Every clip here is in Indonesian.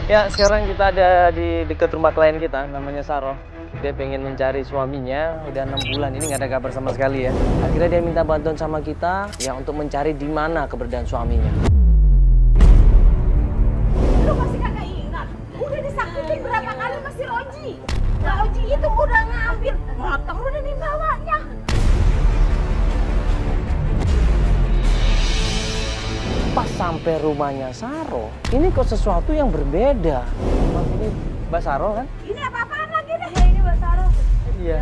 Ya, sekarang kita ada di dekat rumah klien kita, namanya Saro. Dia pengen mencari suaminya, udah 6 bulan, ini nggak ada kabar sama sekali ya. Akhirnya dia minta bantuan sama kita, ya untuk mencari di mana keberadaan suaminya. Lu masih kagak ingat? Udah disakitin berapa kali sama si Roji? Roji itu udah ngambil motor udah dibawanya. Pas sampai rumahnya Saro, ini kok sesuatu yang berbeda. Maaf, ini Mbak Saro kan? Ini apa-apaan lagi deh? Iya, ini Mbak Saro. Iya.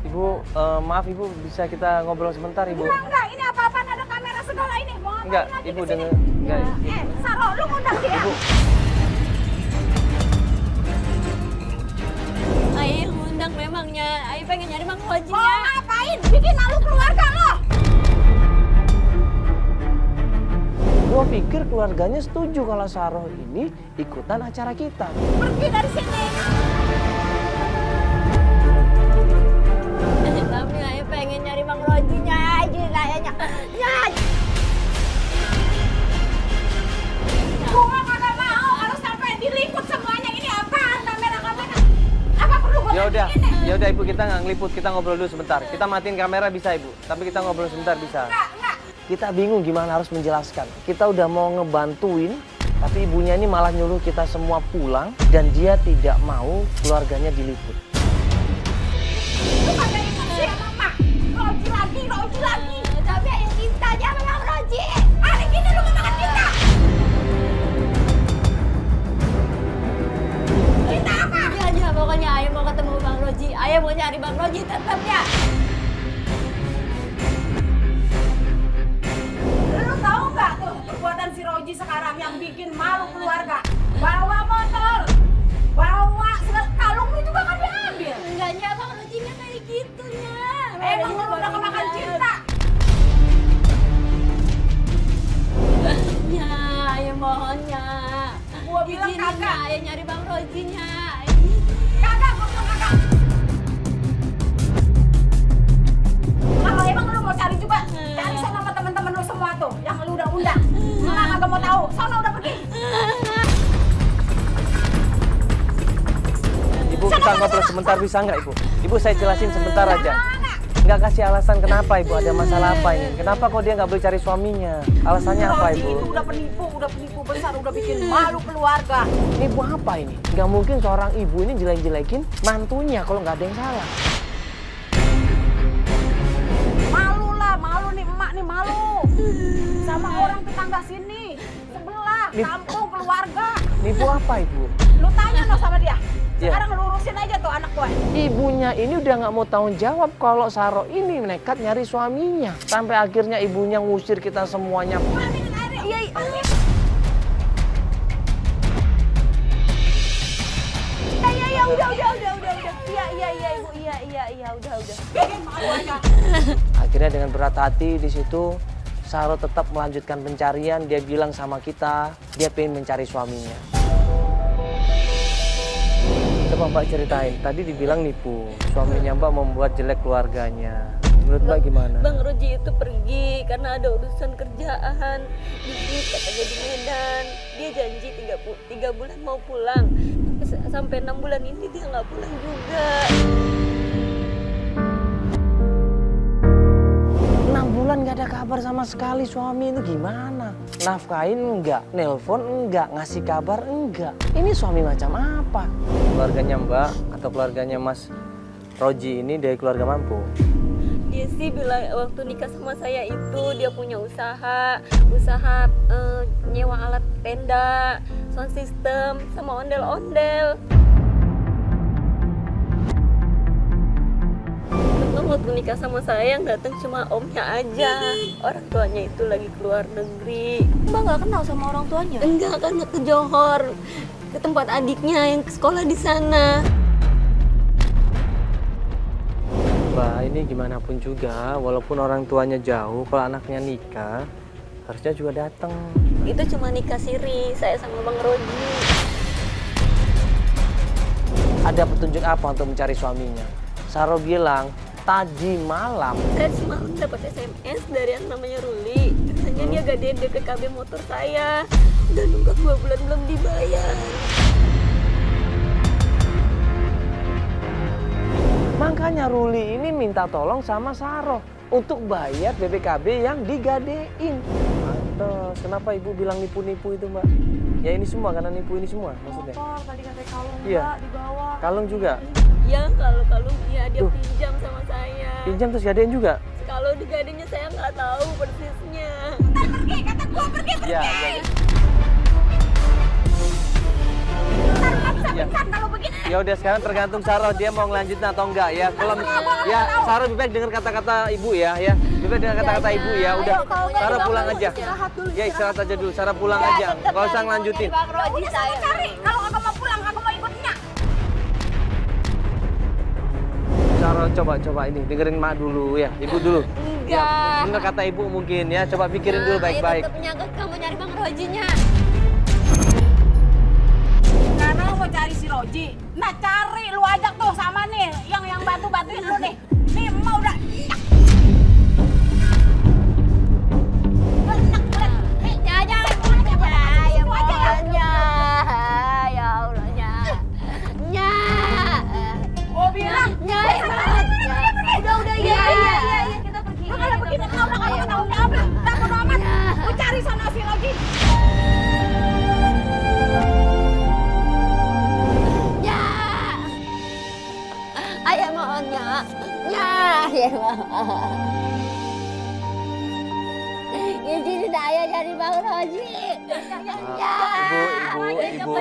Ibu, maaf Ibu, bisa kita ngobrol sebentar Ibu? Enggak, ini apa-apaan ada kamera segala ini. Mau ngapain Enggak, lagi Ibu di sini? denger. Enggak. Saro, lu ngundang dia? Ibu, Ayah ngundang memangnya. Ayah pengen nyari Mang Mau Rojinya. ngapain? Bikin malu keluarga lo. gua pikir keluarganya setuju kalau Saro ini ikutan acara kita. Pergi dari sini. Tapi ayah pengen nyari Mang Rojinya aja kayaknya. Ya. Gua kagak mau kalau sampai diliput semuanya. Ini apaan kamera-kamera? Apa perlu gua bikin ini? Ya udah Ibu, kita nggak ngeliput, kita ngobrol dulu sebentar. Kita matiin kamera bisa Ibu, tapi kita ngobrol sebentar bisa. Enggak. Kita bingung gimana harus menjelaskan. Kita udah mau ngebantuin, tapi ibunya ini malah nyuruh kita semua pulang dan dia tidak mau keluarganya diliput. Lu kagak ingat sih sama Mak? Roji lagi. Tapi ayah cinta aja sama Mang Roji. Hari gini lu ngomongin kita. Kita apa? Ya, pokoknya ayah mau ketemu Mang Roji. Ayah mau nyari Mang Roji tetap ya. Lu tahu nggak tuh perbuatan si Roji sekarang yang bikin malu keluarga? Bawa motor, bawa kalung lu juga kan diambil. Enggaknya Mang Rojinya kayak gitunya. Emang lu udah kemakan cinta? Ya, ayah mohonnya. Gua bilang Izinin kagak. ya, ayah nyari Mang Rojinya. Kagak, gua bilang kagak. Kalau emang lu mau cari juga, cari sama temen-temen lu semua tuh yang lu udah undang. Malah kagak mau tahu, sono udah pergi. Ibu, kita ngobrol sebentar bisa nggak Ibu? Ibu, saya jelasin sebentar aja. Nggak kasih alasan kenapa Ibu, ada masalah apa ini? Kenapa kok dia nggak boleh cari suaminya? Alasannya apa Roji Ibu? itu udah penipu besar, udah bikin malu keluarga. Ibu apa ini? Nggak mungkin seorang ibu ini jelek-jelekin mantunya kalau nggak ada yang salah. Malu nih emak nih malu. Sama orang tetangga sini, sebelah, kampung, keluarga. Ibu apa Ibu? Lu tanya no sama dia. Iya. Sekarang lu urusin aja tuh anak gue. Ibunya ini udah nggak mau tanggung jawab kalau Saro ini nekat nyari suaminya. Sampai akhirnya ibunya ngusir kita semuanya. Iya. Iya, udah. Iya, Ibu. Iya, udah. Bikin malu aja. Akhirnya dengan berat hati di situ Saro tetap melanjutkan pencarian. Dia bilang sama kita, dia pengen mencari suaminya. Coba Mbak ceritain, tadi dibilang nipu. Suaminya Mbak membuat jelek keluarganya. Menurut Mbak gimana? Bang Roji itu pergi karena ada urusan kerjaan, bisnis katanya di Medan. Dia janji 3 bulan mau pulang. Sampai 6 bulan ini dia nggak pulang juga. 6 bulan nggak ada kabar sama sekali, suami itu gimana? Nafkain enggak, nelpon enggak, ngasih kabar enggak. Ini suami macam apa? Keluarganya Mbak atau keluarganya Mas Roji ini dari keluarga mampu? Dia sih bilang waktu nikah sama saya itu dia punya usaha nyewa alat tenda, sound system, sama ondel-ondel. Waktu nikah sama saya yang datang cuma omnya aja. Orang tuanya itu lagi keluar negeri. Mbak nggak kenal sama orang tuanya? Enggak, karena ke Johor, ke tempat adiknya yang ke sekolah di sana. Mbak, ini gimana pun juga, walaupun orang tuanya jauh, kalau anaknya nikah, harusnya juga datang. Itu cuma nikah siri saya sama Bang Roji. Ada petunjuk apa untuk mencari suaminya? Saro bilang, tadi malam. Saya semalam dapat SMS dari yang namanya Ruli. Katanya dia gadein DPKB motor saya. Udah nunggak 2 bulan belum dibayar. Makanya Ruli ini minta tolong sama Saroh untuk bayar BPKB yang digadein. Pantes, kenapa ibu bilang nipu-nipu itu mbak? Ya ini semua karena nipu ini semua maksudnya. Motor tadi katanya kalung Iya. Mbak dibawa. Kalung juga? Ya kalau dia Tuh. pinjam sama saya. Pinjam terus gadein juga? Kalau digadenya saya nggak tahu persisnya. Pergi, kata gua pergi. Iya. Ntar nggak bisa Iya. pingsan kalau begini. Ya udah sekarang tergantung Saroh dia mau ngelanjutin atau enggak ya. Kalau ya Saroh lebih baik dengar kata-kata ibu ya. Lebih baik dengar kata-kata ibu ya. Udah Saroh pulang aja. Ya istirahat aja dulu. Saroh pulang aja. Enggak usah ngelanjutin. Bang Roji Udah saya. sana cari. Kalau kagak mau pulang, kagak mau ikutnya. Saroh coba ini dengerin mak dulu ya. Ibu dulu. Ya Enggak. bener kata ibu mungkin ya. Coba pikirin dulu baik-baik. Tetap nyangkut kamu nyari Bang Rojinya. Karena lu mau cari si Roji. Nah cari lu ajak tuh sama nih yang bantu-bantuin lu nih. Nih emak udah. Enak bulan. Ya Allahnya. Ya Allahnya. Nya. Gua bilang. Nya banget. Udah ya. Kita pergi. Lu kalau begini kau udah kalau tanggung jawab lah. Tak bodo amat. Lu cari sana si Roji. Ya. Ayah mohonnya. Ya, ya mohon. Izinin ayah cari Bang Roji. Ya. Ibu.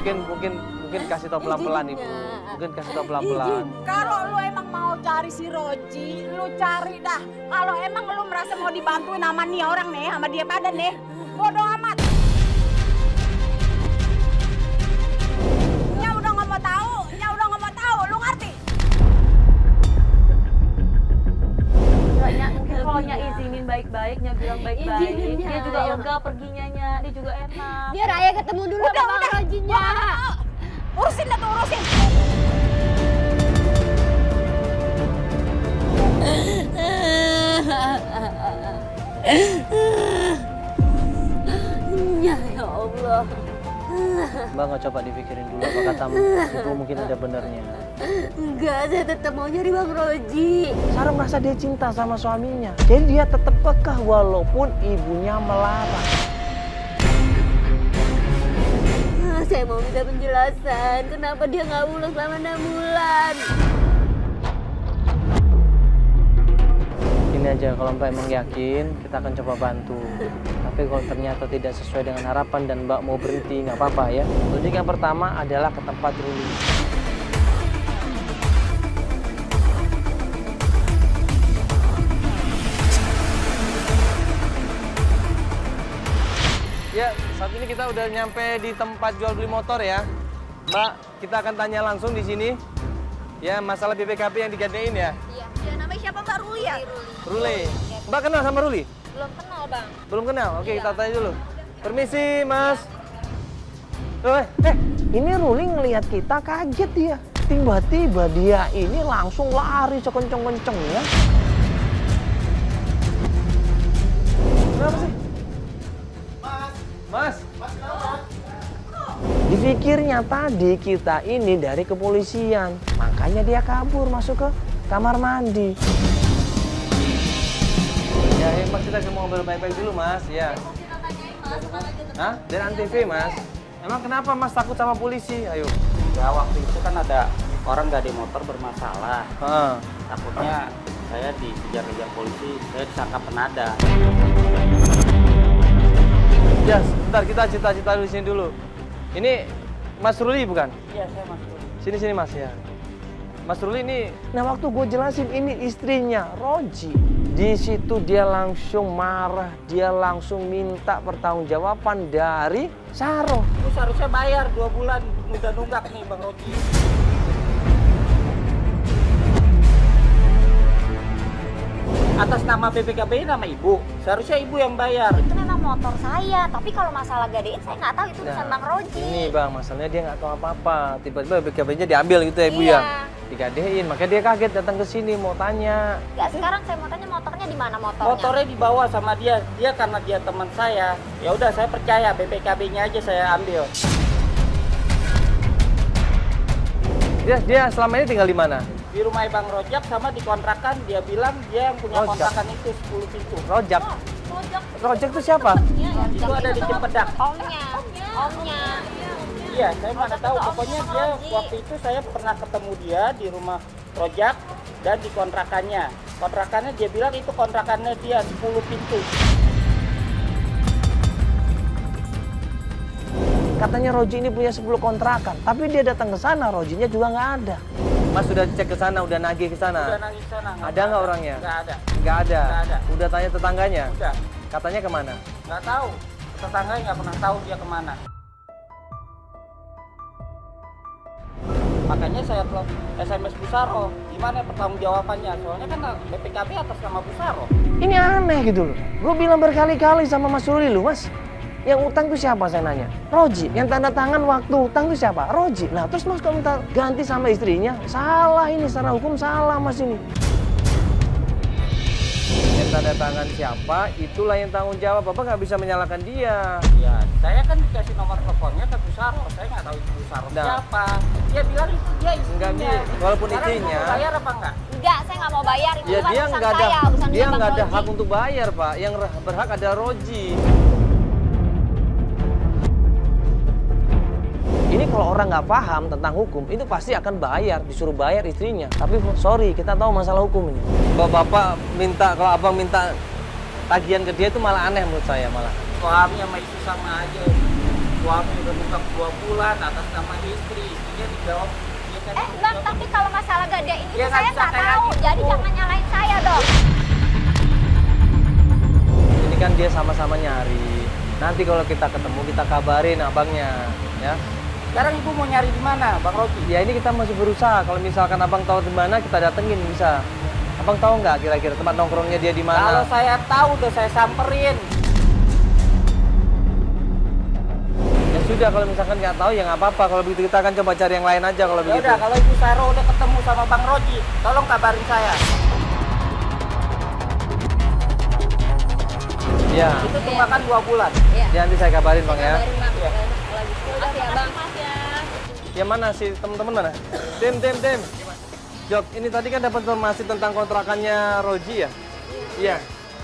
Mungkin kasih tau pelan-pelan ibu. Mungkin kasih tau pelan-pelan. Kalau lu emang mau cari si Roji, lu cari dah. Kalau emang lu merasa mau dibantuin sama nih orang nih, sama dia pada nih, bodo amat. Nya udah nggak mau tahu, lu ngerti? Mungkin kalau Nya izinin baik-baik, Nya bilang baik-baik, Izinin, Nya. dia juga lega perginya Nya, dia juga enak. Biar ayah ketemu dulu Udah, sama Bang Rojinya. Urusin dah tuh, urusin. Ya Allah. Mbak nggak coba dipikirin dulu apa kata ibu mungkin ada benernya. Enggak, saya tetap mau nyari Bang Roji. Saroh merasa dia cinta sama suaminya. Jadi dia tetap kekeh walaupun ibunya melarang. Saya mau minta penjelasan, kenapa dia nggak pulang selama 6 bulan? Ini aja kalau Mbak emang yakin kita akan coba bantu. Tapi kalau ternyata tidak sesuai dengan harapan dan Mbak mau berhenti nggak apa-apa ya. Jadi yang pertama adalah ke tempat Ruli. Ya, saat ini kita udah nyampe di tempat jual beli motor ya. Mbak, kita akan tanya langsung di sini. Ya, masalah BPKB yang digadein ya. Iya, namanya siapa Mbak Ruli ya? Ruli. Mbak kenal sama Ruli? Belum kenal Bang. Belum kenal? Oke, kita tanya dulu. Permisi, Mas. Ini Ruli ngelihat kita kaget dia. Tiba-tiba dia ini langsung lari sekenceng-kencengnya. Kenapa sih? Mas. Dipikirnya tadi kita ini dari kepolisian. Makanya dia kabur masuk ke kamar mandi. Ya, Mas kita mau ngobrol baik-baik dulu, Mas. Ya. Hah? Dari Antv, Mas. Emang kenapa Mas takut sama polisi? Ayo. Ya waktu itu kan ada orang gade motor bermasalah. Heeh. Takutnya saya dikejar-kejar polisi, saya disangka penada. Ya, sebentar kita cerita-cerita dulu sini dulu. Ini Mas Ruli bukan? Iya, saya masuk. Sini Mas ya. Mas Ruli ini, nah waktu gue jelasin ini istrinya Roji. Di situ dia langsung marah, dia langsung minta pertanggungjawaban dari Saroh. Itu seharusnya bayar 2 bulan nunggak nih Bang Roji. Atas nama BPKB nama ibu, seharusnya ibu yang bayar. Itu memang motor saya, tapi kalau masalah gadein saya nggak tahu itu urusan Bang Roji. Ini Bang, masalahnya dia nggak tahu apa-apa. Tiba-tiba BKB-nya diambil gitu ya Ibu ya? digadein, makanya dia kaget datang ke sini mau tanya. Enggak, sekarang saya mau tanya motornya di mana motornya? Motornya dibawa sama dia. Dia karena dia teman saya. Ya udah saya percaya BPKB-nya aja saya ambil. Dia selama ini tinggal di mana? Di rumah Bang Rojak sama di kontrakan dia bilang dia yang punya Rojak. kontrakan itu 10 pintu. Rojak. Rojak. Rojak itu siapa? Itu ada di Cempedak. Omnya. Iya, saya mana tahu. Pokoknya dia waktu itu saya pernah ketemu dia di rumah Rojak dan di kontrakannya. Kontrakannya dia bilang itu kontrakannya dia 10 pintu. Katanya Roji ini punya 10 kontrakan, tapi dia datang ke sana, Rojinya juga nggak ada. Mas sudah cek ke sana, udah nagih ke sana. Udah nangis sana. Ada nggak orangnya? Nggak ada. Nggak ada. Nggak ada. Udah tanya tetangganya? Udah. Katanya kemana? Nggak tahu. Tetangganya nggak pernah tahu dia kemana. Makanya saya telah SMS Busaro. Gimana pertanggung jawabannya? Soalnya kan BPKB atas nama Busaro. Ini aneh gitu loh. Gue bilang berkali-kali sama Mas Ruli lu, Mas. Yang utang itu siapa saya nanya? Roji. Yang tanda tangan waktu utang itu siapa? Roji. Nah terus Mas kalau minta ganti sama istrinya, salah ini secara hukum salah Mas ini. Yang tanda tangan siapa, itulah yang tanggung jawab. Bapak nggak bisa menyalahkan dia. Ya, saya kan dikasih nomor teleponnya ke Busaro. Saya nggak tahu itu Busaro Nah. siapa. Dia bilang itu dia istrinya. Enggak, Gi. Walaupun Sekarang istrinya. mau bayar apa enggak? Enggak, saya nggak mau bayar. Itu Ya bukan dia urusan nggak ada, saya, urusan dia Bang nggak ada Roji. hak untuk bayar Pak. Yang berhak ada Roji. Ini kalau orang nggak paham tentang hukum, itu pasti akan bayar, disuruh bayar istrinya. Tapi sorry, kita tahu masalah hukum ini. Bapak minta, kalau abang minta tagihan ke dia itu malah aneh menurut saya malah. Suami sama istri sama aja. Suami udah buka 2 bulan atas nama istri. Istrinya dijawab. Dia kan Bang, tapi kalau masalah gadein itu Ya, nggak saya bisa nggak kayak tahu. gitu. Jadi jangan nyalain saya dong. Ini kan dia sama-sama nyari. Nanti kalau kita ketemu, kita kabarin abangnya, ya. sekarang ibu mau nyari di mana, Bang Roji? Ya ini kita masih berusaha. Kalau misalkan abang tahu di mana, kita datengin bisa. Abang tahu nggak kira-kira tempat nongkrongnya dia di Kalau mana? saya tahu udah saya samperin. Ya sudah, kalau misalkan nggak tahu ya nggak apa-apa. Kalau begitu kita akan coba cari yang lain aja kalau Ya begitu. udah, kalau Ibu Saro udah ketemu sama Bang Roji, tolong kabarin saya. Ya, Itu tunggakan 2 bulan. ya nanti saya kabarin bang ya. Kabarin Bang. Iya. Makasih ya Bang. Yang mana sih teman-teman mana? Tim. Jok, ini tadi kan dapat informasi tentang kontrakannya Roji ya? Iya.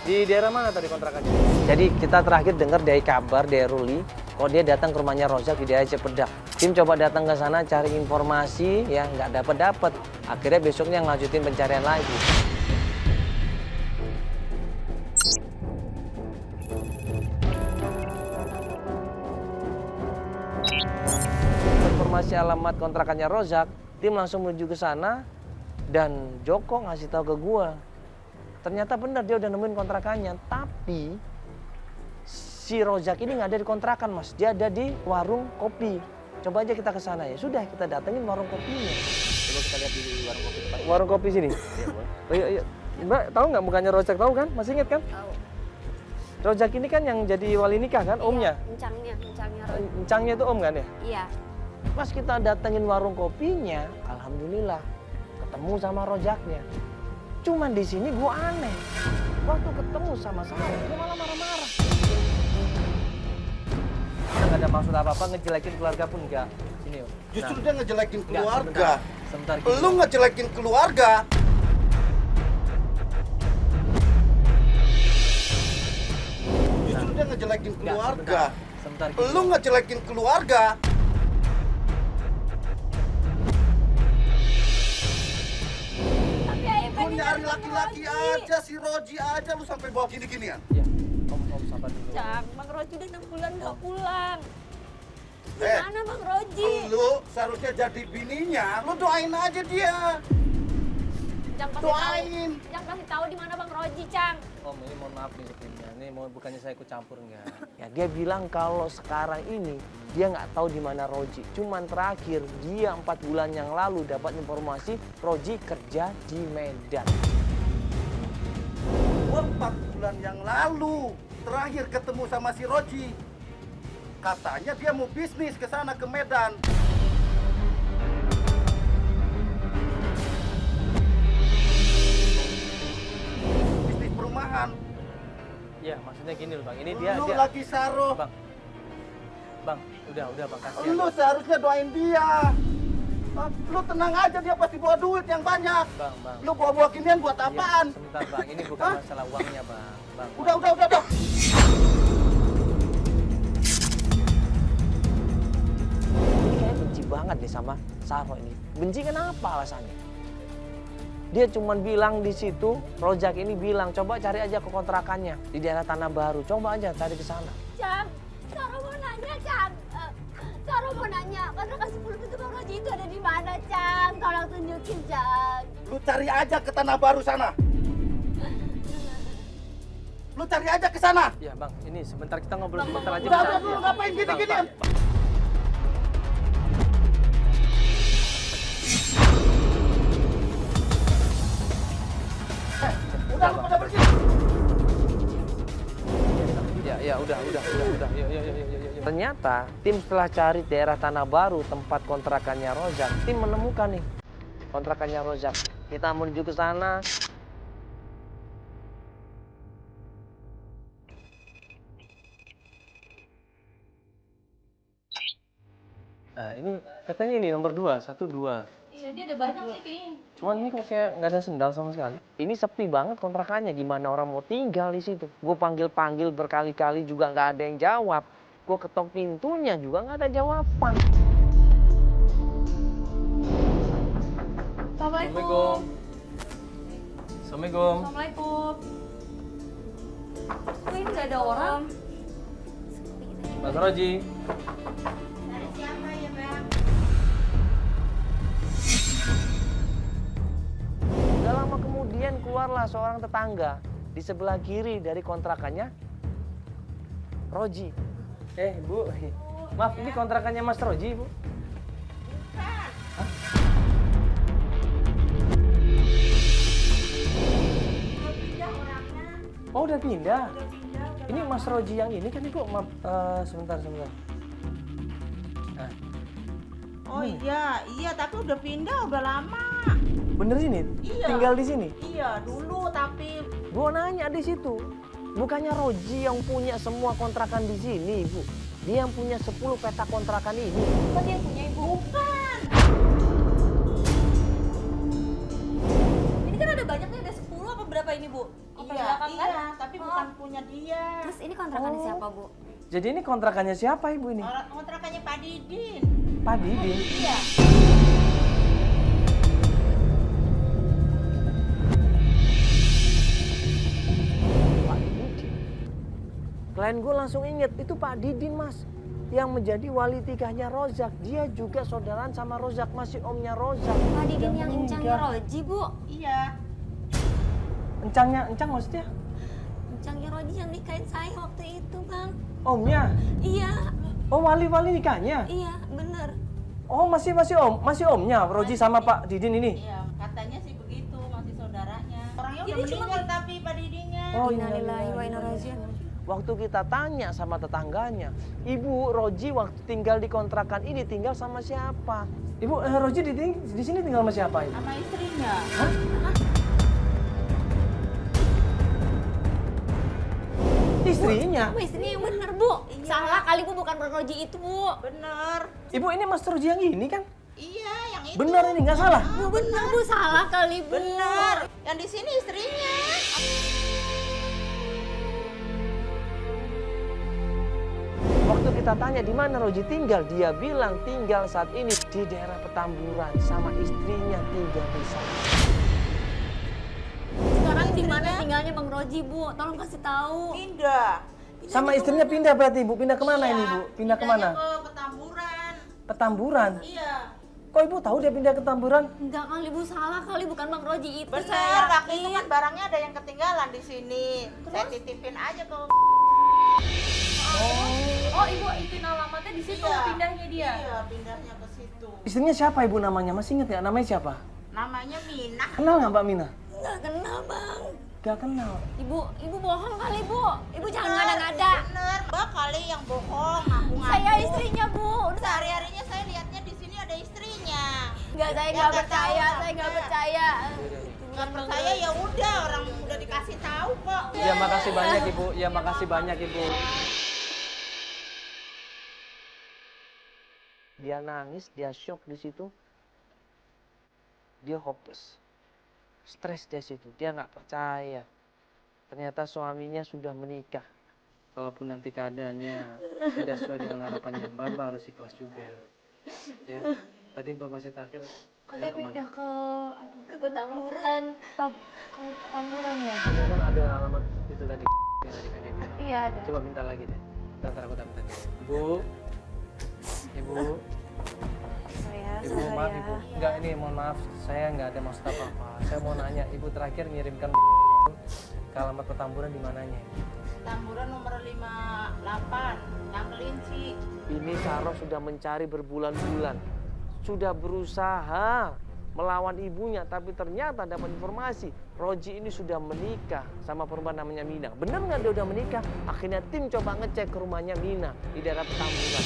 Di daerah mana tadi kontrakannya? Jadi kita terakhir dengar dari kabar dari Ruli, kalau dia datang ke rumahnya Rojak di daerah Cipedak. Tim coba datang ke sana cari informasi, ya nggak dapat. Akhirnya besoknya ngelanjutin pencarian lagi. Informasi alamat kontrakannya Rojak, tim langsung menuju ke sana dan Joko ngasih tahu ke gua. Ternyata benar dia udah nemuin kontrakannya, tapi si Rojak ini nggak ada di kontrakan mas, dia ada di warung kopi. Coba aja kita ke sana ya. Sudah kita datengin warung kopinya. Coba kita lihat di warung kopi depan. Warung kopi sini. Iya. Mbak tahu nggak mukanya Rojak, tahu kan? Masih inget kan? Tahu. Rojak ini kan yang jadi wali nikah kan, omnya. Encangnya Encangnya itu om kan ya? Iya. Pas kita datengin warung kopinya, alhamdulillah ketemu sama Rojaknya. Cuman di sini gua aneh. Waktu ketemu sama saya, dia malah marah-marah. Nggak ada maksud apa-apa ngejelekin keluarga pun enggak. Sini, Om. Justru Nah, dia ngejelekin enggak, keluarga. sebentar gini. Lu ngejelekin keluarga. Justru dia ngejelekin Enggak, keluarga. Sebentar gini. Lu ngejelekin keluarga. Tapi ayah Lu pengen nyari ketemu laki-laki Roji. aja, si Roji aja lu sampai bawa gini-ginian. Ya, om sabar dulu. Cang, Bang Roji udah 6 bulan nggak pulang. Eh, Gimana Bang Roji? lu seharusnya jadi bininya, lu doain aja dia. Cang kasih Doain. tahu. Cang kasih tahu di mana Bang Roji, Cang. Om, ini mohon maaf nih sebelumnya. Ini mau bukannya saya ikut campur enggak. Ya dia bilang kalau sekarang ini dia nggak tahu di mana Roji. Cuman terakhir dia 4 bulan yang lalu dapat informasi Roji kerja di Medan. Gua 4 bulan yang lalu terakhir ketemu sama si Roji. Katanya dia mau bisnis ke sana ke Medan. perumahan. Ya, maksudnya gini loh Bang. Ini Lu dia lagi saro. Bang, udah Bang, kasihan. Lu seharusnya doain dia. Lu tenang aja, dia pasti bawa duit yang banyak. Bang. Lu bawa ginian buat Iya, apaan? sebentar Bang, ini bukan masalah uangnya Bang. Udah. Ini kayak benci banget nih sama Saro ini. Benci kenapa alasannya? Dia cuma bilang di situ, Rojak ini bilang, coba cari aja ke kontrakannya di daerah Tanah Baru. Coba aja cari ke sana. Cang, Cara mau nanya, Cang. Cara mau nanya, kontrakan 10 pintu Bang Roji itu ada di mana, Cang? Tolong tunjukin, Cang. Lu cari aja ke Tanah Baru sana. Lu cari aja ke sana. Ya Bang, ini sebentar kita ngobrol sebentar aja. Udah, lu ngapain gini-ginian? Udah, lu pada pergi. Ya, udah. Yuk. Ternyata tim setelah cari daerah Tanah Baru tempat kontrakannya Rojak, tim menemukan nih kontrakannya Rojak. Kita menuju ke sana. Nah, ini katanya ini nomor 2, 1, 2. Iya, dia ada banyak sih kayaknya. Cuman ini kok kayak nggak ada sendal sama sekali. Ini sepi banget kontrakannya. Gimana orang mau tinggal di situ? Gue panggil berkali-kali juga nggak ada yang jawab. Gue ketok pintunya juga nggak ada jawaban. Assalamualaikum. Assalamualaikum. Assalamualaikum. Kok ini nggak ada orang? Mas Roji. Dari siapa ya, Bang? Gak lama kemudian keluarlah seorang tetangga di sebelah kiri dari kontrakannya Roji. Bu, maaf ini kontrakannya Mas Roji, Bu. Hah? Oh udah pindah. Ini Mas Roji yang ini kan Ibu, maaf, sebentar. Nah. Oh iya, tapi udah pindah, udah lama. Bener sini? Iya. Tinggal di sini? Iya, dulu tapi Gua nanya di situ. Bukannya Roji yang punya semua kontrakan di sini, Ibu. Dia yang punya 10 peta kontrakan ini. Bukan dia yang punya ibu. bukan. Ini kan ada banyaknya, ada 10 apa berapa ini, Bu? Iya, tapi bukan punya dia. Terus ini kontrakannya siapa, Bu? Jadi ini kontrakannya siapa, Ibu ini? Orang kontrakannya Pak Didin. Pak Didin. Iya. Pak Didin. Klien gue langsung inget, itu Pak Didin, Mas. Yang menjadi wali tikahnya Rojak. Dia juga saudaraan sama Rojak, masih omnya Rojak. Pak Didin yang encangnya meninggal. Roji, Bu. Iya. Encang maksudnya? Encangnya Roji yang nikahin saya waktu itu, Bang. Omnya? Iya, Oh, wali nikahnya? iya, bener. Oh, masih omnya Roji sama Pak Didin ini? Iya, katanya sih begitu, masih saudaranya. Orangnya udah Ini cuma meninggal tapi Pak Didinnya. Oh, Innalillahi wa inna ilaihi raji'un. Waktu kita tanya sama tetangganya, Ibu Roji waktu tinggal di kontrakan ini tinggal sama siapa? Ibu Roji di sini tinggal sama siapa Ibu? Sama istrinya. Istrinya? Bu, istrinya yang bener, Bu. Iya. Salah kali, Bu, bukan Roji itu, Bu. Bener. Ibu ini Mas Roji yang ini kan? Iya, yang itu. Benar ini nggak salah? Bu, bener, Bu. Salah kali, Bu. Bener. Yang di sini istrinya. Waktu kita tanya di mana Roji tinggal, dia bilang tinggal saat ini di daerah Petamburan sama istrinya tinggal di sana. Sekarang di mana tinggalnya Bang Roji, Bu? Tolong kasih tahu. Pindah. Sama istrinya pindah berarti Ibu? Pindah kemana ini Bu? Pindah kemana? Ke Petamburan. Petamburan? Iya. Kok Ibu tahu dia pindah ke Petamburan? Enggak kali, Bu. Salah kali, bukan Bang Roji itu. Bener, Saya waktu itu yakin. kan barangnya ada yang ketinggalan di sini. Saya titipin aja ke. Oh, Ibu ituin alamatnya di situ, Iya. pindahnya dia. Iya, pindahnya ke situ. Istrinya siapa Ibu namanya? Masih inget ya? Namanya siapa? Namanya Minah. Kenal nggak Mbak Mina? Enggak kenal, Bang. Gak kenal. Ibu bohong kali, Bu. Ibu jangan ngada-ngada. Bener, Mbak kali yang bohong, ngaku-ngaku. Saya istrinya, Bu. Udah. Sehari-harinya saya lihatnya di sini ada istrinya. Enggak, saya Ya, enggak nggak percaya. tahu, Saya enggak apa. percaya. Nggak nggak percaya ya udah, orang udah dikasih tahu kok. Ya makasih banyak Ibu, ya makasih banyak Ibu. Dia nangis, dia shock di situ. Dia hopeless. Stres di situ, dia nggak percaya. Ternyata suaminya sudah menikah. Walaupun nanti keadaannya tidak sesuai dengan harapannya, Mbak harus ikhlas juga. Ya, tadi Bapak saya terakhir. Kita pindah ke Petamburan. Ke Petamburan ya? Itu kan ada alamat itu tadi. Iya ada. Coba minta lagi deh. Ntar aku dapat. Ibu. Ibu, maaf Ibu. Enggak, ini mohon maaf, saya nggak ada maksud apa-apa. Saya mau nanya, Ibu terakhir ngirimkan ke alamat Petamburan di mananya? Petamburan nomor 58, yang Kelinci. Ini Saro sudah mencari berbulan-bulan. Sudah berusaha melawan ibunya, tapi ternyata dapat informasi Roji ini sudah menikah sama perempuan namanya Mina. Benar nggak dia udah menikah? Akhirnya tim coba ngecek ke rumahnya Mina di daerah Petamburan.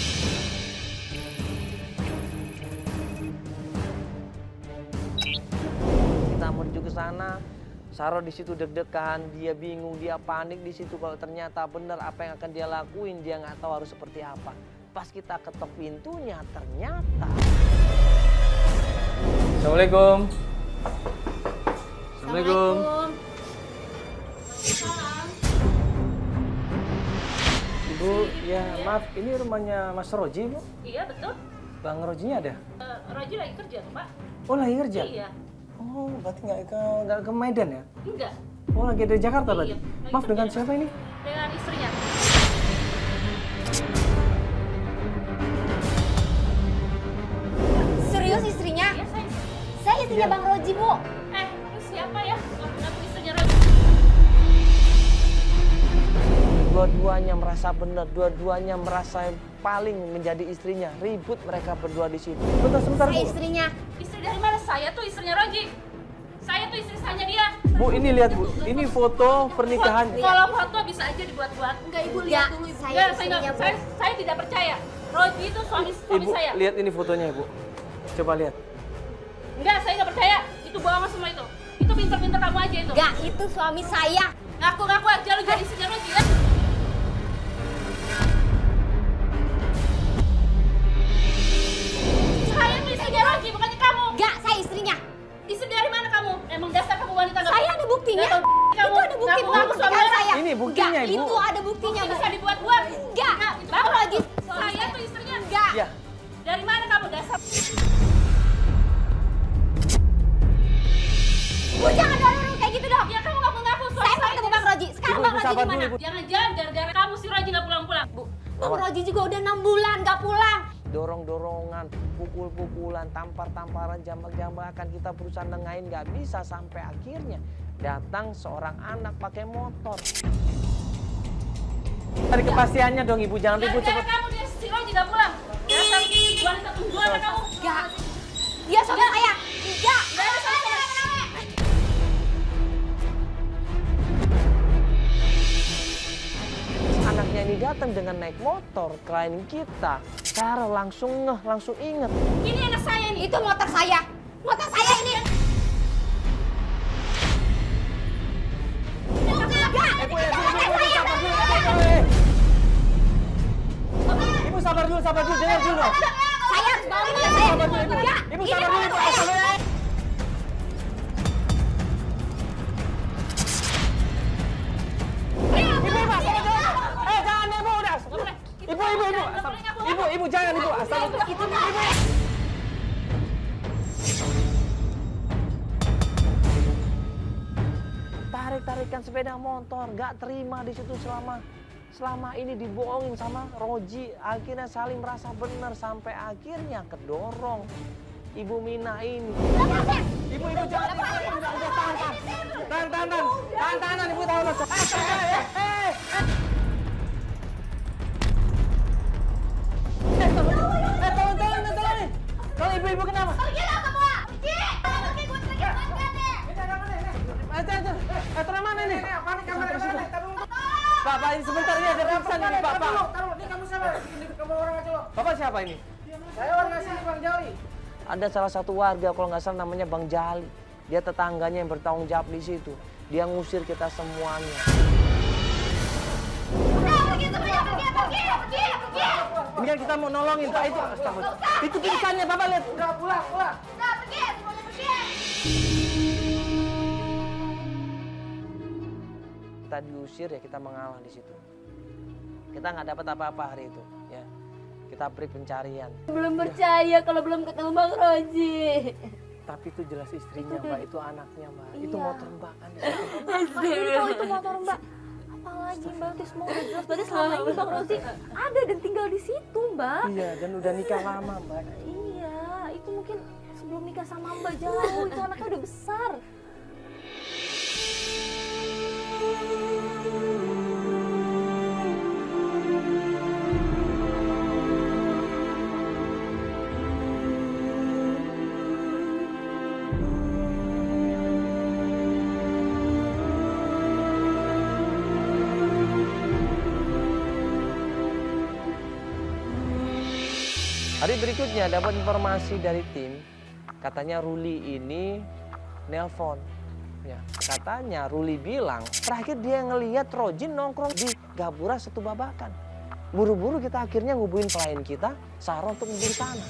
Kita menuju ke sana, Saro di situ deg-degan, dia bingung, dia panik di situ kalau ternyata benar apa yang akan dia lakuin, dia nggak tahu harus seperti apa. Pas kita ketok pintunya, ternyata. Assalamualaikum. Assalamualaikum. Ibu, ya maaf, ini rumahnya Mas Roji, Bu? Iya betul. Bang Rojinya ada? Roji lagi kerja tuh Pak. Oh, lagi kerja? Iya. Oh, berarti nggak ke Medan ya? Enggak. Oh, lagi ada di Jakarta berarti? Iya, lagi Maaf, dengan kerja. siapa ini? Dengan istrinya. Serius istrinya? Iya saya. Saya istrinya Bang Roji, Bu. Lu siapa ya? Aku istrinya Roji. Dua-duanya merasa benar, dua-duanya merasa paling menjadi istrinya. Ribut mereka berdua di situ. Sebentar, Saya Bu. istrinya. Istri dari mana? Saya tuh istrinya Roji. Saya tuh istri sahnya dia. Bu, ini lihat Bu. Ini foto pernikahan. Kalau foto bisa aja dibuat-buat. Enggak, Ibu lihat dulu. Ibu. Saya Enggak, istrinya, Bu. saya tidak percaya. Roji itu suami Ibu, saya. lihat ini fotonya, Bu. Coba lihat. Enggak, saya nggak percaya. Itu bohong semua itu. Itu pinter-pinter kamu aja itu. Enggak, itu suami saya. Ngaku-ngaku aja lu jadi istrinya Roji ya. Saya tuh istrinya Roji, bukannya kamu. Enggak, saya istrinya. Istri dari mana kamu? Emang dasar kamu wanita nggak? Saya ada buktinya. Nggak tahu kamu. Itu ada bukti Ngaku-ngaku suami pernikahan orang. saya. Ini buktinya, Enggak, Ibu. itu ada buktinya, Bu. Bisa dibuat-buat. Enggak, Bang Roji. Saya tuh istrinya. Enggak. Ya, Dari mana kamu dasar? Bu, jangan dorong kayak gitu dong. Ya kamu ngaku-ngaku suami Saya mau ketemu Bang Roji. Sekarang Ibu, Bang Ibu Roji sabar di mana? dulu, Ibu. Jangan-jangan gara-gara kamu si Roji nggak pulang-pulang. Bu, Bang Roji juga udah 6 bulan nggak pulang. dorong-dorongan, pukul-pukulan, tampar-tamparan, jambak-jambakan, kita berusaha nengahin nggak bisa sampai akhirnya datang seorang anak pakai motor. Cari kepastiannya dong Ibu, jangan ribut gara-gara cepet. kamu dia si Roji nggak pulang. Dasar wanita tungguan kamu. Enggak. Dia suami saya. Enggak. Nggak ada sama-sama. Anaknya ini datang dengan naik motor, klien kita. Cara langsung ngeh, langsung inget. Ini anak saya nih. Itu motor saya. Motor saya ini. Ibu sabar dulu, dengar dulu. Saya harus bawa motor saya. Sabar dulu, Ibu. Enggak. Ibu Ini sabar dulu, motor Ibu. saya. Sabar. Jangan Ibu, udah. Ibu, jangan Ibu. Astagfirullah. Tarik-tarikan sepeda motor, nggak terima di situ selama ini dibohongin sama Roji. Akhirnya saling merasa benar sampai akhirnya kedorong Ibu Mina ini. Ibu jangan, Ibu, udah tahan, Ibu tahan. Tolong. Kalau Ibu kenapa? Pergilah semua. Pergi. Pergi, gue teriak banget deh. Terang mana nih? Bapak ini sebentar ini ada pingsan ini Bapak. Taruh, ini kamu siapa? Kamu orang aja lo. Bapak siapa ini? Saya warga sini Bang Jali. Ada salah satu warga kalau nggak salah namanya Bang Jali. Dia tetangganya yang bertanggung jawab di situ. Dia ngusir kita semuanya. Ini kan kita mau nolongin Pak, itu astagfirullah. Itu pingsannya Bapak lihat. Udah pulang. Kita diusir ya kita mengalah di situ. Kita nggak dapat apa-apa hari itu ya. Kita break pencarian. Belum percaya kalau belum ketemu Bang Roji. Tapi itu jelas istrinya Mbak, itu anaknya Mbak. Itu Iya. motor Mbak kan. Tahu itu motor Mbak. Apalagi Mbak, itu semua udah jelas. Berarti selama ini Bang Roji ada dan tinggal di situ Mbak. Iya, dan udah nikah lama Mbak. Iya, itu mungkin sebelum nikah sama Mbak jauh, itu anaknya udah besar. Hari berikutnya dapat informasi dari tim, katanya Ruli ini nelpon. Ya, katanya Ruli bilang terakhir dia ngelihat Roji nongkrong di Gapura Setu Babakan. Buru-buru kita akhirnya ngubungin klien kita, Sarah, untuk di sana.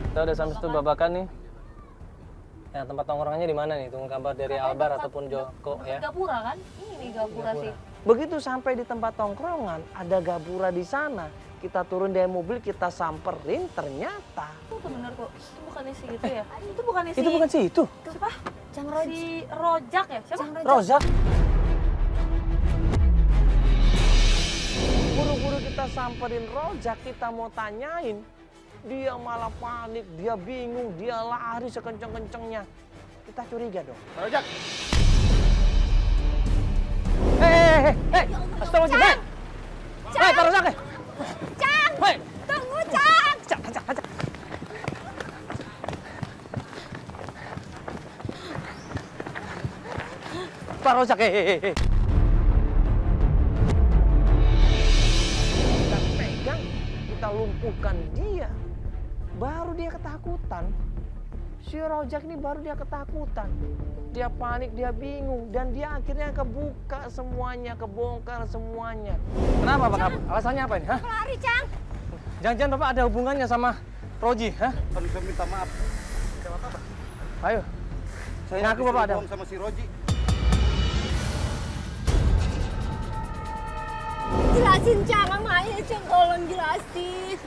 Kita udah sampai Setu Babakan nih. Ya, tempat tongkrongannya di mana nih? Tunggu kabar dari Albar ataupun Joko ya. Gapura kan? Ini nih Gapura sih. Begitu sampai di tempat tongkrongan, ada Gapura di sana. Kita turun dari mobil, kita samperin, ternyata Itu bener kok. Itu bukannya si itu ya? Itu bukannya si... itu bukan sih itu. Siapa? Si Rojak ya? Siapa? Rozak. Buru-buru kita samperin Rozak, kita mau tanyain. Dia malah panik, dia bingung, dia lari sekenceng-kencengnya. Kita curiga dong. Rojak, Hei, astagfirullahaladzim. Hei, Pak Rozak. Cang! Hei, Tunggu, Cang! Cak. Pak Rozak, hei. Kita pegang, kita lumpuhkan dia. Baru dia ketakutan. Si Rozak ini baru dia ketakutan. Dia panik, dia bingung. Dan dia akhirnya kebuka semuanya, kebongkar semuanya. Kenapa Pak? Alasannya apa ini? Hah? Lari, Cang! Jangan-jangan Bapak ada hubungannya sama Roji? Hah? saya minta maaf. Ayo. Saya Ngaku Bapak ada. bohong sama si Roji. Jelasin, Cang, sama ayah, Cang. Tolong jelasin.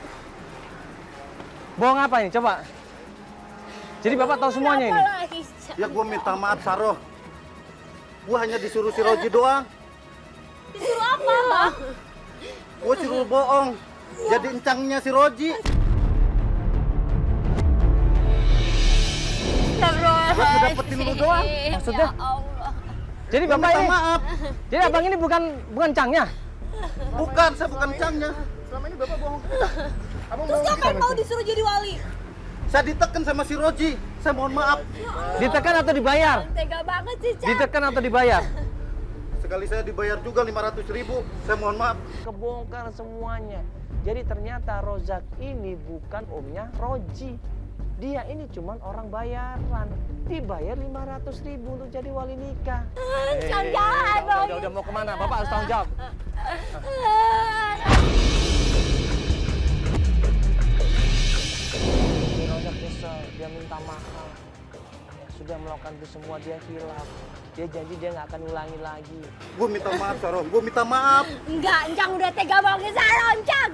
Bohong apa ini? Coba. Jadi Bapak tahu semuanya ini? Apalagi, Cang? Ya gue minta maaf Saroh. Gue hanya disuruh si Roji doang. Disuruh apa, Bang? Gue suruh bohong. Jadi encangnya si Roji. Buat ngedapetin lu doang. Maksudnya? Ya Allah. Jadi Gue Bapak minta ini, maaf. jadi Abang ini bukan cangnya? Bukan, saya bukan encangnya. Selama ini Bapak bohong. Abang Terus bohong. siapa yang mau disuruh jadi wali? Saya ditekan sama si Roji. Saya mohon maaf. Ditekan atau dibayar? Tega banget sih, Cang. Ditekan atau dibayar? Sekali saya dibayar juga 500.000. Saya mohon maaf. Kebongkar semuanya. Jadi ternyata Rozak ini bukan omnya Roji. Dia ini cuman orang bayaran. Dibayar 500.000 untuk jadi wali nikah. Cang, jangan, Bang. Udah mau kemana? Bapak harus tanggung jawab. Rozak nyesel, dia minta maaf. Ya, sudah melakukan itu semua, dia hilaf. Dia janji dia nggak akan ulangi lagi. Gue minta maaf, Saroh. Gue minta maaf. Enggak, Cang udah tega banget Saron, Cang.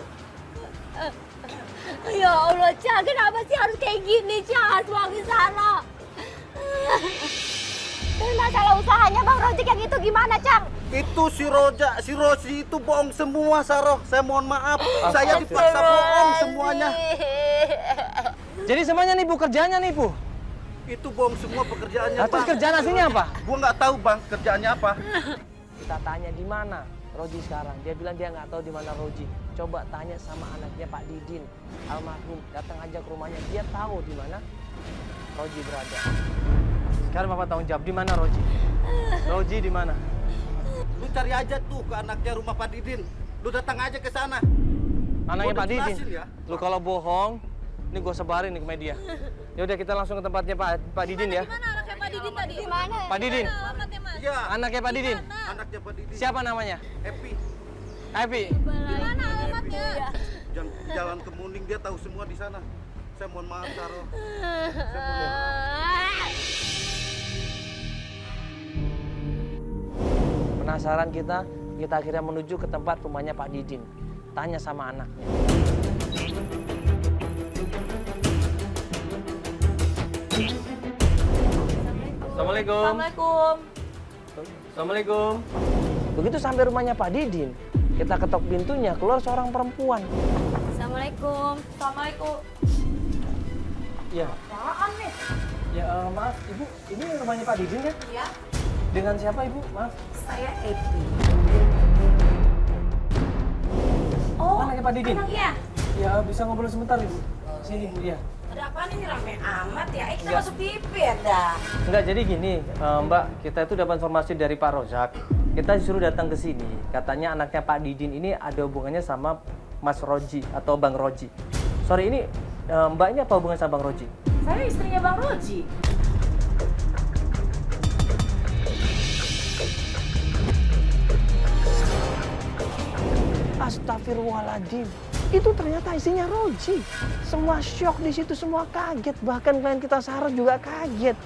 Ya Allah, Cang, kenapa sih harus kayak gini, Cang? Harus bohongin Saron. Tapi masalah usahanya Bang Rojek yang itu gimana, Cang? Itu si Roji itu bohong semua, Saroh. Saya mohon maaf. Saya dipaksa bohong semuanya. Jadi semuanya nipu, kerjanya nipu. Itu bohong semua pekerjaannya, Nah, terus Bang. kerjaan aslinya apa? Gua nggak tahu, Bang, kerjaannya apa. Kita tanya di mana Roji sekarang. Dia bilang dia nggak tahu di mana Roji. Coba tanya sama anaknya Pak Didin, almarhum. Datang aja ke rumahnya. Dia tahu di mana Roji berada. Sekarang Bapak tanggung jawab, di mana Roji? Roji di mana? Lu cari aja tuh ke anaknya rumah Pak Didin. Lu datang aja ke sana. Anaknya Gua Pak udah Didin. jelasin ya. Lu kalau bohong, ini gue sebarin nih ke media. Ya udah kita langsung ke tempatnya Pak Didin ya. Mana anaknya Pak Didin tadi? Di mana? Pak Didin. Mana alamatnya, Mas? Iya, Anaknya Pak Didin. anaknya Pak Didin. Siapa namanya? Epi. Epi. Di mana alamatnya? Jalan Kemuning, dia tahu semua di sana. Saya mohon maaf, Saroh. Penasaran kita akhirnya menuju ke tempat rumahnya Pak Didin. Tanya sama anaknya. Assalamualaikum. Assalamualaikum. Assalamualaikum. Begitu sampai rumahnya Pak Didin, kita ketok pintunya, keluar seorang perempuan. Assalamualaikum. Assalamualaikum. Ya. Apaan nih? Ya, maaf, Ibu, ini rumahnya Pak Didin ya? Iya, Dengan siapa, Ibu? Maaf. saya Epi. Oh, anaknya Pak Didin? Iya. Ya, bisa ngobrol sebentar, Ibu. Sini, Bu, ya. Ada apaan ini rame amat ya? Kita Iya. masuk TV ya dah. Enggak, jadi gini, Mbak, kita itu dapat informasi dari Pak Rozak. Kita disuruh datang ke sini. Katanya anaknya Pak Didin ini ada hubungannya sama Mas Roji atau Bang Roji. Sorry, ini Mbak ini apa hubungan sama Bang Roji? Saya istrinya Bang Roji. Astagfirullahaladzim. Itu ternyata isinya Roji. Semua shock di situ, semua kaget. Bahkan klien kita Sarah juga kaget.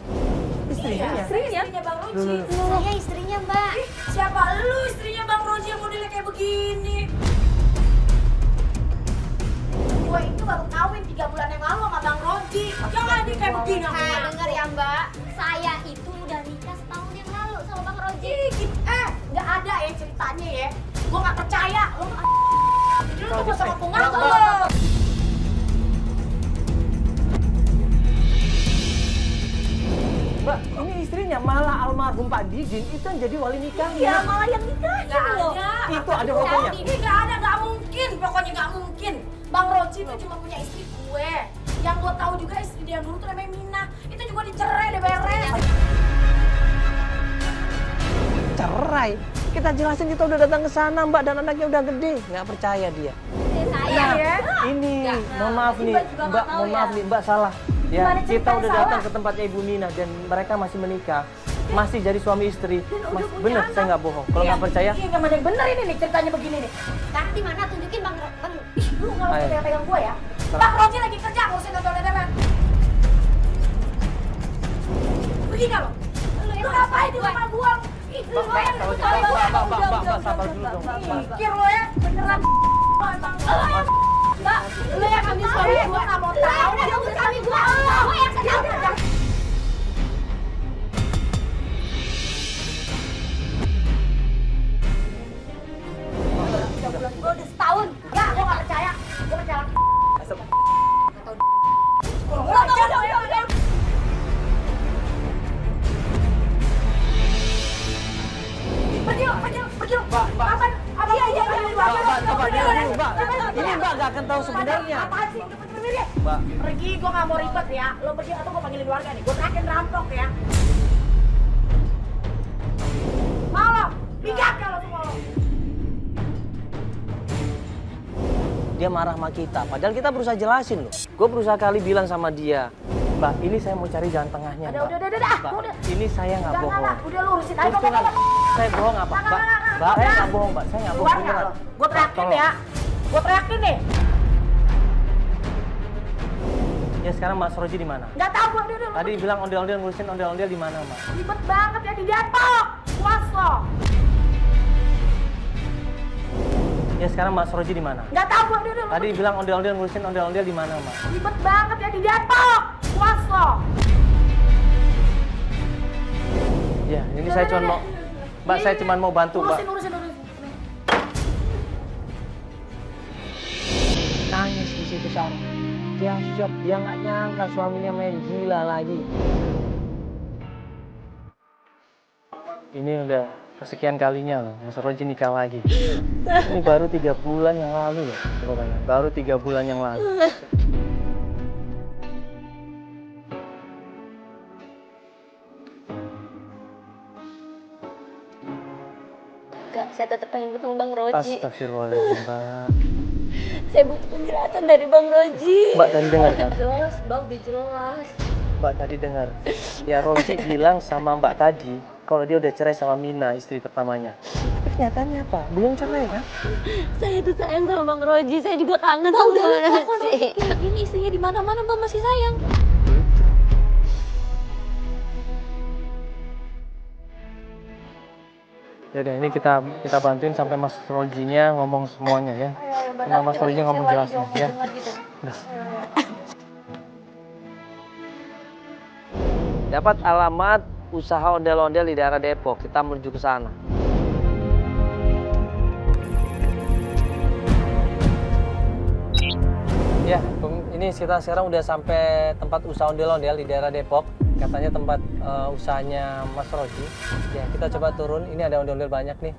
Istrinya? Istrinya Bang Roji. Saya istrinya, Mbak. Ih, siapa lu istrinya Bang Roji yang modelnya kayak begini? Gue itu baru kawin 3 bulan yang lalu sama Bang Roji. Jangan dia kayak begini sama gue. Dengar ya, Mbak. Saya itu udah nikah setahun yang lalu sama Bang Roji. Nggak ada ya ceritanya ya. Gue nggak percaya. Lu tuh gak sama ngaku lo. Mbak, ini istrinya malah almarhum Pak Didin itu yang jadi wali nikahnya. Iya, malah yang nikahin loh. Itu ada fotonya. Ini nggak ada, nggak mungkin. Pokoknya nggak mungkin. Bang Roji itu cuma punya istri gue. Yang gue tahu juga istri dia yang dulu tuh namanya Mina. Itu juga dicerai deh beres. Cerai. Kita jelasin kita udah datang ke sana, Mbak, dan anaknya udah gede. Nggak percaya dia. Saya ya. Ini, mohon maaf nih, Mbak, mohon maaf nih, Mbak salah. Ya, Gimana kita ceritanya udah salah? datang ke tempatnya Ibu Mina dan mereka masih menikah. Masih jadi suami istri. Bener, saya nggak bohong. Kalau nggak percaya, Iya, nggak ada yang bener ini nih ceritanya begini nih. Sekarang di mana? Tunjukin Bang. Ih, lu nggak Ayo. usah pegang gue ya. Bang Roji lagi kerja, ngurusin nonton-nonton. Begini lo. Lu ngapain di rumah gue? Ih, lu yang Mbak, sabar dulu dong, Mbak. mikir lo ya, beneran. Mbak, lu yang ambil suami gue nggak mau tahu. Udah nunggu suami gua. Gua yang senang. Gue udah setahun. Enggak, gue nggak percaya. Gue percaya. Udah. Pergi lo. Mbak. Apa? Iya. Mbak, ini Mbak nggak akan tahu sebenarnya. Apaan sih? Pergi deh. Mbak, Pergi, gue nggak mau ribet ya. Lo pergi atau gue panggilin warga nih. Gue terakhir rampok ya. Malam, minggat kalau semua lo. dia marah sama kita. Padahal kita berusaha jelasin loh. Gue berusaha kali bilang sama dia, Mbak, ini saya mau cari jalan tengahnya, Mbak. Udah. Mbak, Udah. ini saya nggak bohong. Udah lu urusin aja. Terus tuh saya bohong apa? Mbak, saya nggak bohong, Mbak. Saya nggak bohong Keluar beneran. nggak lo? Gue teriakin Tolong. ya. Gue teriakin nih. Ya sekarang Mas Roji di mana? Nggak tahu gue udah. Tadi bilang ondel-ondel ngurusin ondel-ondel di mana, Mbak? Ribet banget ya di Depok. Puas lo. Ya sekarang Mas Roji di mana? Nggak tahu gue udah. Tadi bilang ondel-ondel ngurusin ondel-ondel di mana, Mbak? Ribet banget ya di Depok. Puas lo. Ya, ini saya cuma mau, Mbak, saya cuma mau bantu, Mbak. Urusin. Nangis di situ Sarah. Dia shock, dia nggak nyangka suaminya main gila lagi. Ini udah kesekian kalinya loh, Mas Roji nikah lagi. Ini baru 3 bulan yang lalu loh, coba bayangin. Baru 3 bulan yang lalu. Enggak, saya tetap pengen ketemu Bang Roji. Astagfirullahaladzim, Mbak. Saya butuh penjelasan dari Bang Roji. Mbak tadi dengar kan? Jelas, Bang, udah jelas. Mbak tadi dengar. Ya Roji bilang sama Mbak tadi kalau dia udah cerai sama Mina, istri pertamanya. Tapi kenyataannya apa? Belum cerai kan? Saya tuh sayang sama Bang Roji, saya juga kangen sama Bang Roji. Ini istrinya di mana-mana Bang masih sayang. Ya udah, ini kita bantuin sampai Mas Rojinya ngomong semuanya ya. Sama Mas Rojinya ngomong jelasnya ya. Udah. Dapat alamat usaha ondel-ondel di daerah Depok. Kita menuju ke sana. Ya, ini kita sekarang udah sampai tempat usaha ondel-ondel di daerah Depok. Katanya tempat usahanya Mas Roji. Ya, kita coba turun. Ini ada ondel-ondel banyak nih.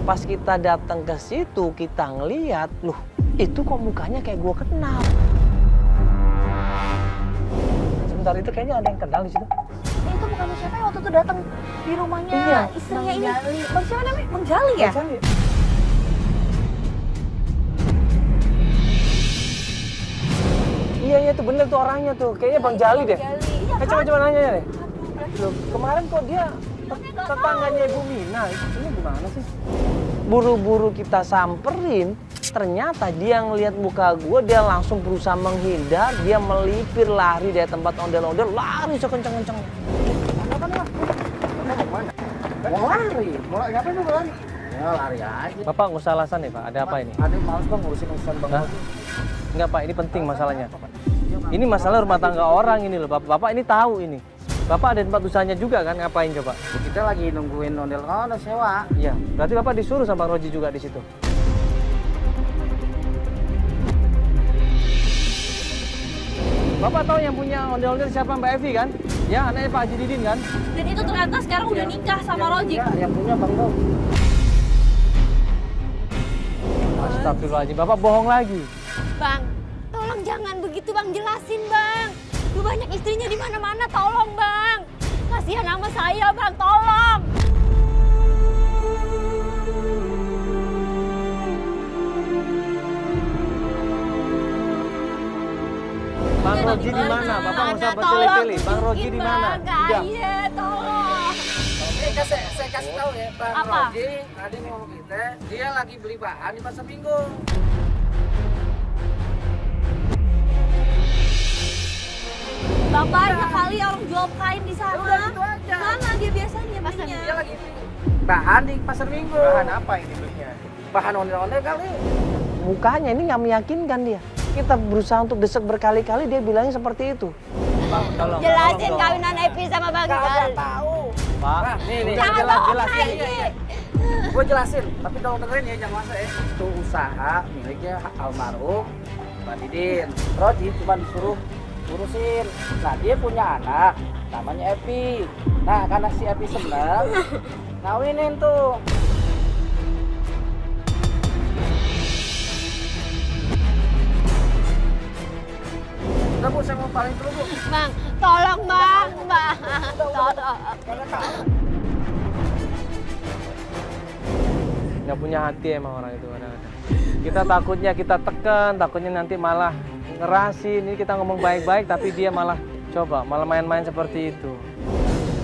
Pas kita datang ke situ, kita ngeliat, loh, itu kok mukanya kayak gua kenal. Sebentar, itu kayaknya ada yang kenal di situ. Itu bukan siapa yang waktu itu datang di rumahnya istrinya ini. Bang siapa namanya? Bang Jali ya? Jali. Iya itu bener tuh orangnya tuh. Kayaknya Bang Jali deh. Coba nanya deh. Loh, kemarin kok dia tetangganya Ibu Mina. Ini gimana sih? Buru-buru kita samperin, ternyata dia ngelihat muka gue, dia langsung berusaha menghindar, dia melipir lari dari tempat ondel-ondel, lari sekenceng-kencengnya. Mau lari. Mau ngapain lu lari? Ya lari aja. Bapak nggak usah alasan ya Pak, ada apa ini? Ada males Bang ngurusin urusan Bang Roji. Enggak Pak, ini penting masalahnya. Ini masalah rumah tangga orang ini loh, Bapak ini tahu ini. Bapak ada tempat usahanya juga kan, ngapain coba? Kita lagi nungguin ondel-ondel sewa. Iya, berarti Bapak disuruh sama Bang Roji juga di situ. Bapak tahu yang punya ondel-ondel siapa, Mbak Evi kan? Ya, anaknya Pak Haji Didin kan? Dan itu ternyata sekarang udah nikah sama Roji. Yang punya Bang Roji. Astagfirullahaladzim, Bapak bohong lagi. Bang, tolong jangan begitu Bang, jelasin Bang. Lu banyak istrinya di mana-mana, tolong Bang. Kasihan sama saya Bang, tolong. Bang Roji di mana? Bapak nggak usah bertele-tele. Bang Roji di mana? Enggak, iya, tolong. Saya kasih tahu ya, Bang Apa? Roji tadi ngomong kita, dia lagi beli bahan di pasar Minggu. Bang, banyak kali orang jual kain di sana. Udah gitu aja. Mana dia biasanya belinya? Dia lagi bahan di pasar Minggu. Bahan apa ini belinya? Bahan ondel-ondel kali. Mukanya ini nggak meyakinkan dia. Kita berusaha untuk desek berkali-kali, dia bilangnya seperti itu. Bang, tolong. Jelasin kawinan Epi sama Bang Jali. Kagak tahu. Pak, Nih, Jangan bohong lagi. Gue jelasin, tapi tolong dengerin ya, jangan masa ya. Itu usaha miliknya almarhum Pak Didin. Roji cuma disuruh urusin. Nah, dia punya anak, namanya Epi. Nah, karena si Epi seneng, ngawinin tuh. Udah Bu, saya mau paling dulu Bu. Bang, tolong Bang, Bang. Tolong. nggak punya hati emang orang itu kadang-kadang. Kita takutnya kita tekan, takutnya nanti malah ngerasin. Ini kita ngomong baik-baik tapi dia malah malah main-main seperti itu.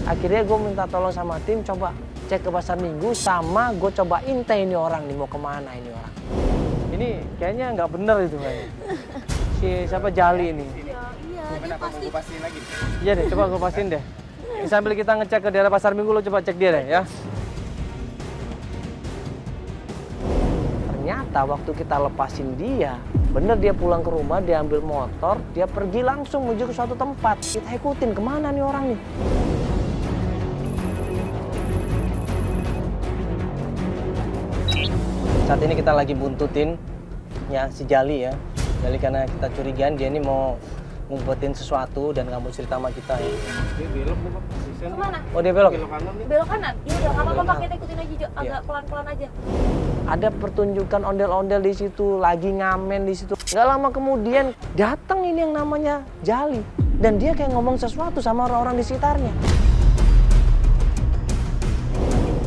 Akhirnya gue minta tolong sama tim, coba cek ke pasar Minggu, sama gue coba intai ini orang nih, mau kemana ini orang. Ini kayaknya nggak bener itu kayaknya. Si siapa Jali ini. Iya, dia pasti. Iya deh, coba gue pastiin deh. Sambil kita ngecek ke daerah pasar Minggu, lo coba cek dia deh ya. Ternyata waktu kita lepasin dia, bener dia pulang ke rumah, dia ambil motor, dia pergi langsung menuju ke suatu tempat. Kita ikutin, kemana nih orang nih? Saat ini kita lagi buntutin ya si Jali ya. Jali karena kita curigaan dia ini mau ngumpetin sesuatu dan nggak mau cerita sama kita ya. Dia belok nih Pak. Kemana? Oh dia belok? Belok kanan nih. Belok kanan? Iya udah, nggak apa-apa, kita ikutin aja, agak pelan-pelan aja. Ada pertunjukan ondel-ondel di situ, lagi ngamen di situ. Nggak lama kemudian datang ini yang namanya Jali dan dia kayak ngomong sesuatu sama orang-orang di sekitarnya.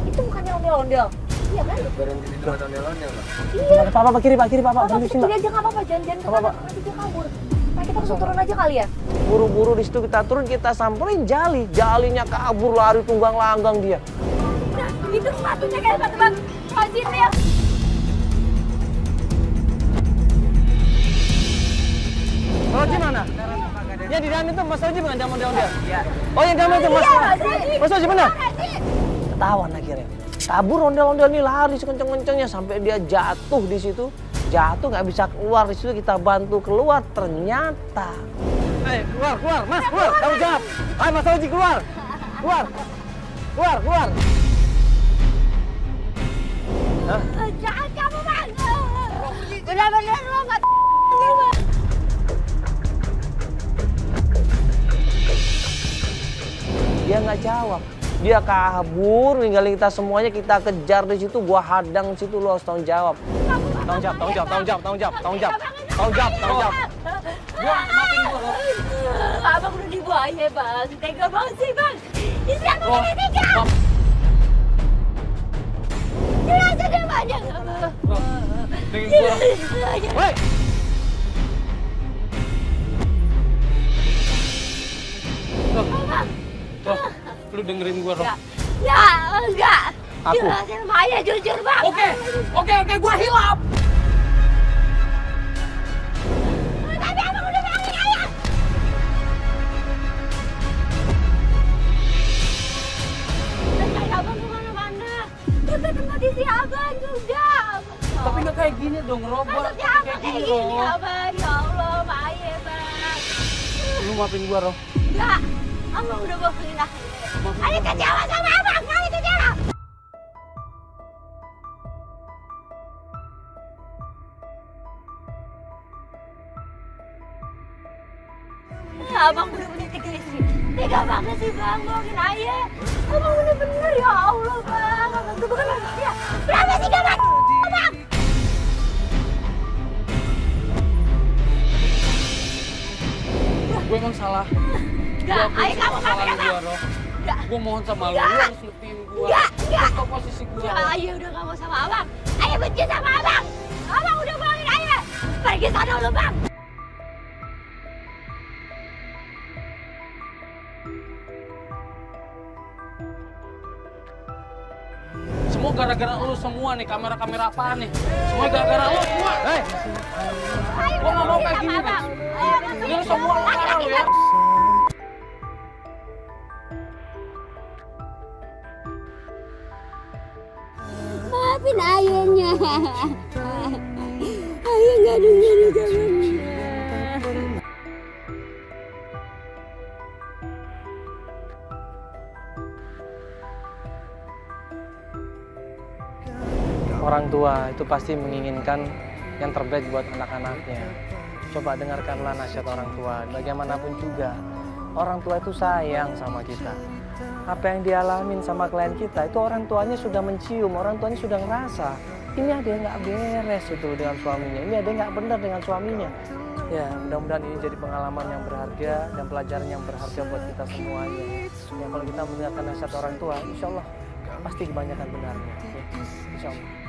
Itu bukannya ondel-ondel? Iya kan? Berhenti di depan ondel-ondel, Pak. Iya. Pak, kiri, Pak, Apa berhenti kita sini, kiri Pak. aja nggak apa-apa, jangan ke kanan, nanti dia kabur. Nah, kita langsung turun aja kali ya? Buru-buru di situ kita turun, kita samperin Jalinya kabur lari tunggang langgang dia. Nah, itu sepatunya kayak sepatu Bang Roji tuh ya. Roji mana? Ya di dalam itu Mas Roji bukan dalam ondel-ondel? Iya. Oh yang dalam itu Mas. Mas Roji benar? Ketahuan akhirnya. Kabur ondel-ondel ini lari sekenceng-kencengnya sampai dia jatuh di situ. Jatuh nggak bisa keluar di situ, kita bantu keluar ternyata. Keluar, Mas, keluar, tanggung jawab. Ayo Mas Roji keluar. Keluar. Hah? Jangan kamu Bang. Benar-benar lo nggak Dia nggak jawab. Dia kabur, ninggalin kita semuanya, kita kejar di situ, gua hadang di situ, lo harus tanggung jawab. Tanggung jawab. Abang udah dibuaya Bang, tega banget sih Bang. Istri aku udah ditinggal. Jelasin deh banyak. Jelasin aja. Woi! Lu dengerin gua, Roh. Enggak. Aku. Jelasin Maya jujur Bang. Oke, gua hilap. Tapi abang udah bilangin ayah. Tapi abang kemana-mana. Itu tempat istri abang juga. Tapi nggak kayak gini dong, Rob. Maksudnya apa kayak gini abang? Ya Allah, Maya Bang. Lu maafin gua, Roh. Enggak. Abang udah bohongin aku. Ayo kecewa sama abang. Ayo kecewa. Abang bener-bener tiga istri. Tega banget sih Bang, bohongin ayah. Abang bener-bener ya Allah Bang. Abang tuh bukan manusia. Berapa sih gak mati? Abang. Gue emang salah. Enggak, ayah kamu maafin Salah abang. gua, Roh. Enggak. Gue mohon sama lu, Enggak. lu harus lepiin gua. Enggak. Stop posisi gua. Ya, ayah udah gak mau sama abang. Ayah benci sama abang. Abang udah bohongin ayah. Pergi sana lu Bang. Semua gara-gara lu semua nih, kamera-kamera apaan nih? Semua gara-gara lu semua. Ayah Gua udah nggak mau benci kayak sama gini, abang. Ayah benci. Ini semua salah lu ya. Maafin ayahnya. Ayah gak dengerin jawabannya. Orang tua itu pasti menginginkan yang terbaik buat anak-anaknya. Coba dengarkanlah nasihat orang tua. Bagaimanapun juga, orang tua itu sayang sama kita. Apa yang dialamin sama klien kita, itu orang tuanya sudah mencium, orang tuanya sudah ngerasa. Ini ada yang nggak beres itu dengan suaminya, ini ada yang nggak benar dengan suaminya. Ya, mudah-mudahan ini jadi pengalaman yang berharga dan pelajaran yang berharga buat kita semuanya. Ya, kalau kita mendengarkan nasihat orang tua, insya Allah pasti kebanyakan benarnya. Ya, insya Allah.